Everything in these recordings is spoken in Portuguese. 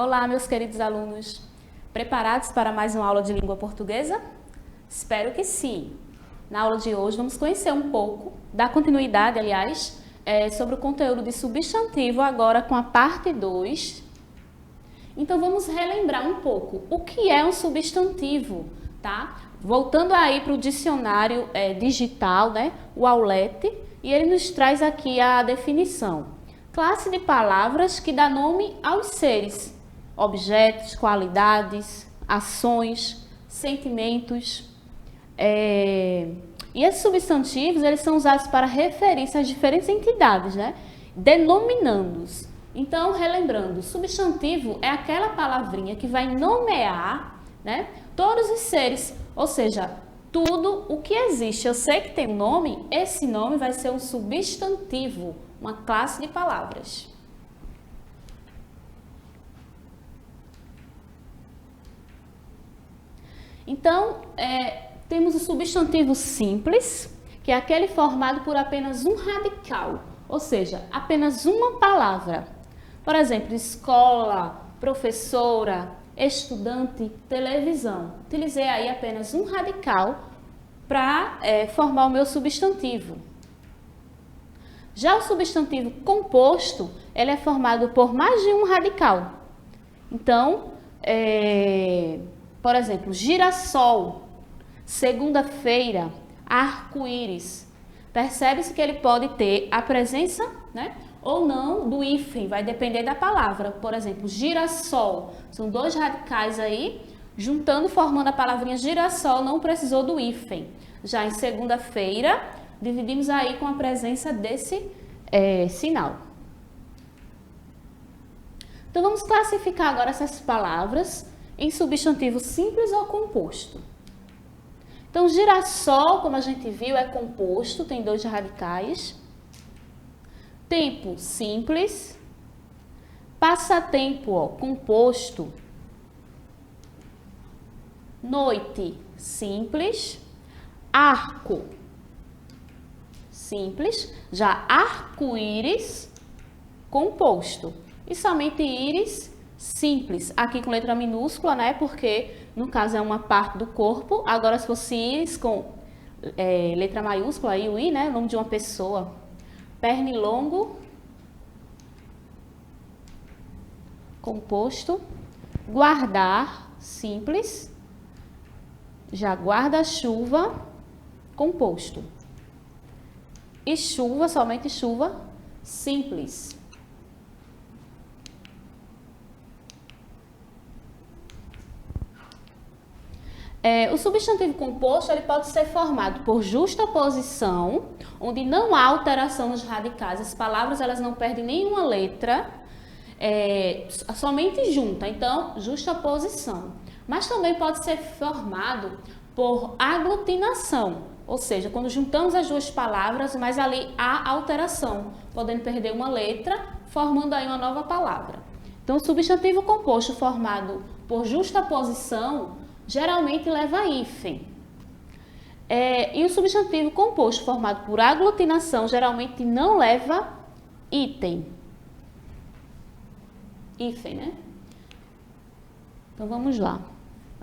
Olá, meus queridos alunos. Preparados para mais uma aula de língua portuguesa? Espero que sim. Na aula de hoje vamos conhecer um pouco, dar continuidade, aliás, sobre o conteúdo de substantivo, agora com a parte 2. Então vamos relembrar um pouco o que é um substantivo, tá? Voltando aí para o dicionário digital, né? O Aulete, e ele nos traz aqui a definição. Classe de palavras que dá nome aos seres, objetos, qualidades, ações, sentimentos. E esses substantivos, eles são usados para referir-se às diferentes entidades, né? Denominando-os. Então, relembrando, substantivo é aquela palavrinha que vai nomear, né, todos os seres, ou seja, tudo o que existe. Eu sei que tem um nome, esse nome vai ser um substantivo, uma classe de palavras. Então, temos o substantivo simples, que é aquele formado por apenas um radical, ou seja, apenas uma palavra. Por exemplo, escola, professora, estudante, televisão. Utilizei aí apenas um radical para formar o meu substantivo. Já o substantivo composto, ele é formado por mais de um radical. Então, por exemplo, girassol, segunda-feira, arco-íris. Percebe-se que ele pode ter a presença, né, ou não do hífen, vai depender da palavra. Por exemplo, girassol, são dois radicais aí, juntando, formando a palavrinha girassol, não precisou do hífen. Já em segunda-feira, dividimos aí com a presença desse sinal. Então, vamos classificar agora essas palavras em substantivo simples ou composto. Então, girassol, como a gente viu, é composto, tem dois radicais. Tempo, simples. Passatempo, composto. Noite, simples. Arco, simples. Já arco-íris, composto. E somente íris, simples. Aqui com letra minúscula, né? Porque no caso é uma parte do corpo. Agora, se fosse íris com letra maiúscula, aí o I, né? O nome de uma pessoa. Pernilongo, composto. Guardar, simples. Já guarda-chuva, composto. E chuva, somente chuva, simples. O substantivo composto ele pode ser formado por justaposição, onde não há alteração nos radicais. As palavras elas não perdem nenhuma letra, somente junta. Então, justaposição. Mas também pode ser formado por aglutinação, ou seja, quando juntamos as duas palavras, mas ali há alteração, podendo perder uma letra, formando aí uma nova palavra. Então, o substantivo composto formado por justaposição geralmente leva hífen. E o substantivo composto formado por aglutinação geralmente não leva hífen, né? Então vamos lá.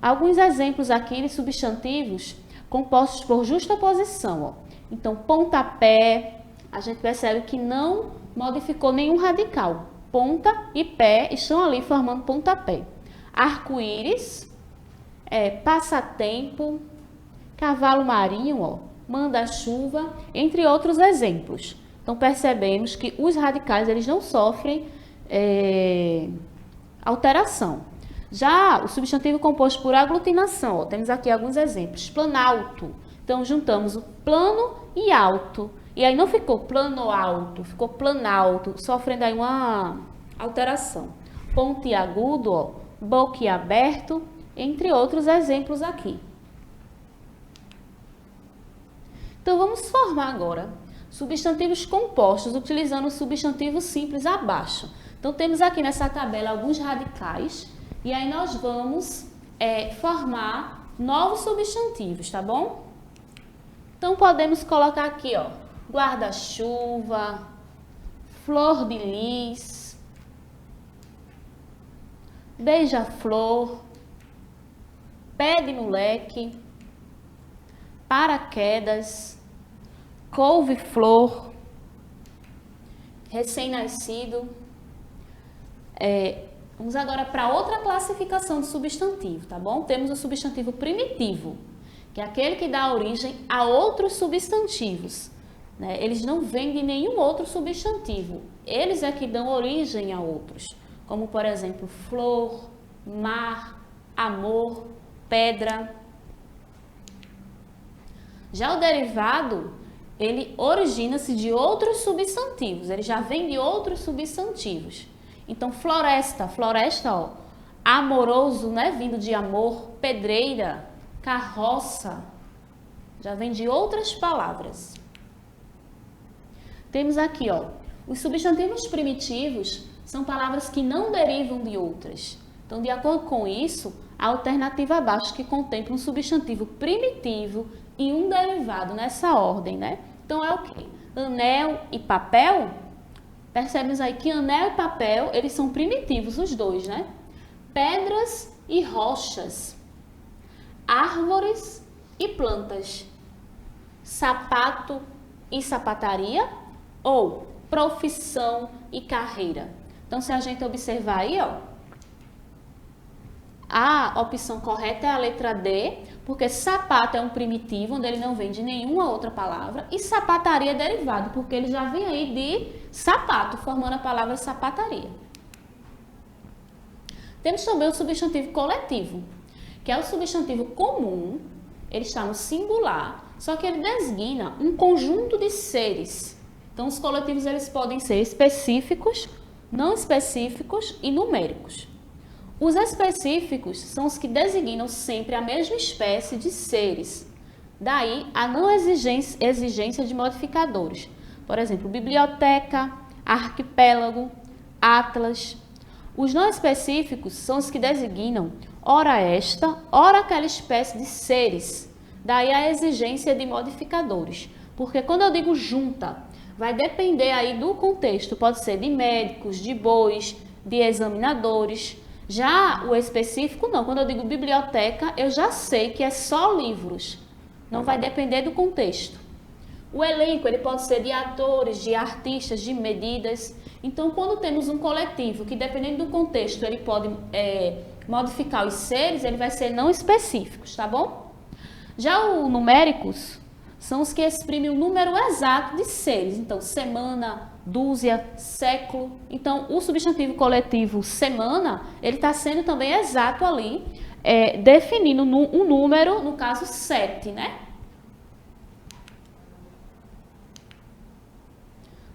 Alguns exemplos aqui de substantivos compostos por justaposição. Ó. Então, pontapé, a gente percebe que não modificou nenhum radical. Ponta e pé estão ali formando pontapé. Arco-íris, passatempo, cavalo marinho, ó, manda-chuva, entre outros exemplos. Então, percebemos que os radicais eles não sofrem alteração. Já o substantivo composto por aglutinação, ó, temos aqui alguns exemplos. Planalto. Então, juntamos o plano e alto. E aí não ficou plano alto, ficou planalto, sofrendo aí uma alteração. Pontiagudo, ó, boquiaberto, entre outros exemplos aqui. Então, vamos formar agora substantivos compostos utilizando o substantivo simples abaixo. Então, temos aqui nessa tabela alguns radicais e aí nós vamos formar novos substantivos, tá bom? Então, podemos colocar aqui, ó, guarda-chuva, flor de lis, beija-flor, pé de moleque, paraquedas, couve-flor, recém-nascido. Vamos agora para outra classificação de substantivo, tá bom? Temos o substantivo primitivo, que é aquele que dá origem a outros substantivos, né? Eles não vêm de nenhum outro substantivo, eles é que dão origem a outros, como por exemplo, flor, mar, amor, pedra. Já o derivado, ele origina-se de outros substantivos, ele já vem de outros substantivos. Então, floresta, ó, amoroso, né, vindo de amor, pedreira, carroça, já vem de outras palavras. Temos aqui, ó, os substantivos primitivos são palavras que não derivam de outras. Então, de acordo com isso, a alternativa abaixo que contempla um substantivo primitivo e um derivado nessa ordem, né? Então, é o quê? Anel e papel. Percebemos aí que anel e papel, eles são primitivos, os dois, né? Pedras e rochas. Árvores e plantas. Sapato e sapataria. Ou profissão e carreira. Então, se a gente observar aí, ó, a opção correta é a letra D, porque sapato é um primitivo, onde ele não vem de nenhuma outra palavra, e sapataria é derivado, porque ele já vem aí de sapato, formando a palavra sapataria. Temos também o substantivo coletivo, que é o substantivo comum, ele está no singular, só que ele designa um conjunto de seres. Então, os coletivos eles podem ser específicos, não específicos e numéricos. Os específicos são os que designam sempre a mesma espécie de seres. Daí, a não exigência de modificadores. Por exemplo, biblioteca, arquipélago, atlas. Os não específicos são os que designam ora esta, ora aquela espécie de seres. Daí a exigência de modificadores. Porque quando eu digo junta, vai depender aí do contexto. Pode ser de médicos, de bois, de examinadores. Já o específico não, quando eu digo biblioteca, eu já sei que é só livros, não vai depender do contexto. O elenco, ele pode ser de atores, de artistas, de medidas. Então, quando temos um coletivo que, dependendo do contexto, ele pode modificar os seres, ele vai ser não específicos, tá bom? Já os numéricos são os que exprimem o número exato de seres. Então, semana, dúzia, século. Então, o substantivo coletivo semana, ele está sendo também exato ali, definindo um número, no caso 7, né?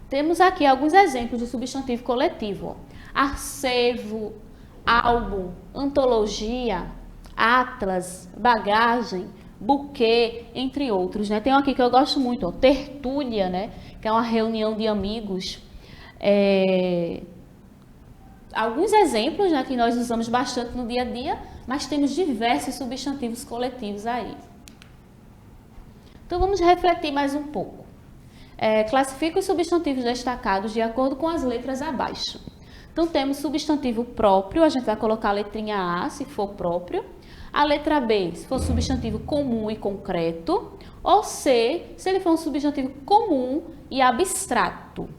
Temos aqui alguns exemplos de substantivo coletivo. Arcevo, álbum, antologia, atlas, bagagem, buquê, entre outros, né? Tem um aqui que eu gosto muito, ó, tertúlia, né? Que é uma reunião de amigos. Alguns exemplos, né, que nós usamos bastante no dia a dia, mas temos diversos substantivos coletivos aí. Então, vamos refletir mais um pouco. Classifica os substantivos destacados de acordo com as letras abaixo. Então, temos substantivo próprio, a gente vai colocar a letrinha A, se for próprio. A letra B, se for substantivo comum e concreto. Ou C, se ele for um substantivo comum e abstrato.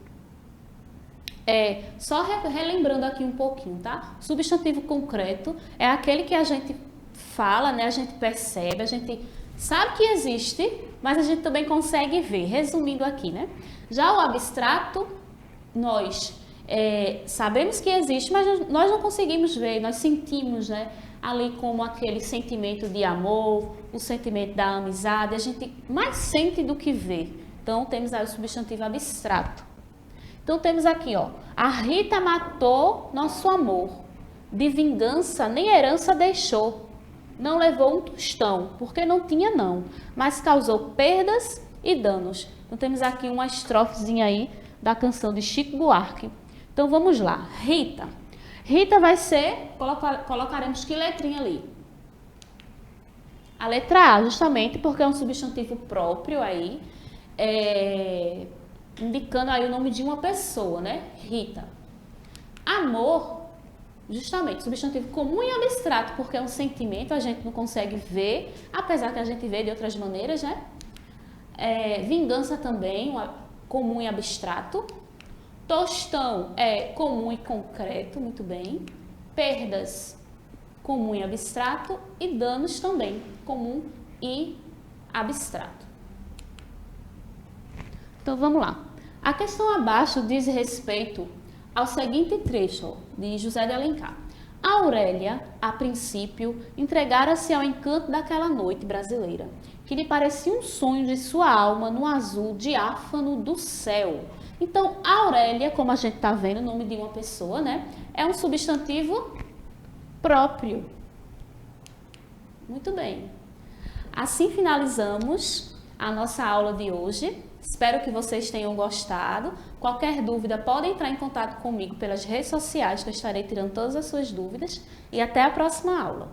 Só relembrando aqui um pouquinho, tá? Substantivo concreto é aquele que a gente fala, né? A gente percebe, a gente sabe que existe, mas a gente também consegue ver. Resumindo aqui, né? Já o abstrato, nós sabemos que existe, mas nós não conseguimos ver, nós sentimos, né? Ali como aquele sentimento de amor, o sentimento da amizade, a gente mais sente do que vê. Então, temos aí o substantivo abstrato. Então, temos aqui, ó, a Rita matou nosso amor, de vingança nem herança deixou, não levou um tostão, porque não tinha não, mas causou perdas e danos. Então, temos aqui uma estrofezinha aí da canção de Chico Buarque. Então, vamos lá. Rita. Rita vai ser, colocaremos que letrinha ali? A letra A, justamente porque é um substantivo próprio aí, indicando aí o nome de uma pessoa, né? Rita. Amor Justamente, substantivo comum e abstrato, porque é um sentimento, a gente não consegue ver, apesar que a gente vê de outras maneiras, né? Vingança também, comum e abstrato. Tostão é comum e concreto, muito bem. Perdas, comum e abstrato. E danos também, comum e abstrato. Então vamos lá. A questão abaixo diz respeito ao seguinte trecho de José de Alencar. A Aurélia, a princípio, entregara-se ao encanto daquela noite brasileira, que lhe parecia um sonho de sua alma no azul diáfano do céu. Então, a Aurélia, como a gente está vendo, o nome de uma pessoa, né? É um substantivo próprio. Muito bem. Assim finalizamos a nossa aula de hoje. Espero que vocês tenham gostado. Qualquer dúvida, pode entrar em contato comigo pelas redes sociais, que eu estarei tirando todas as suas dúvidas. E até a próxima aula.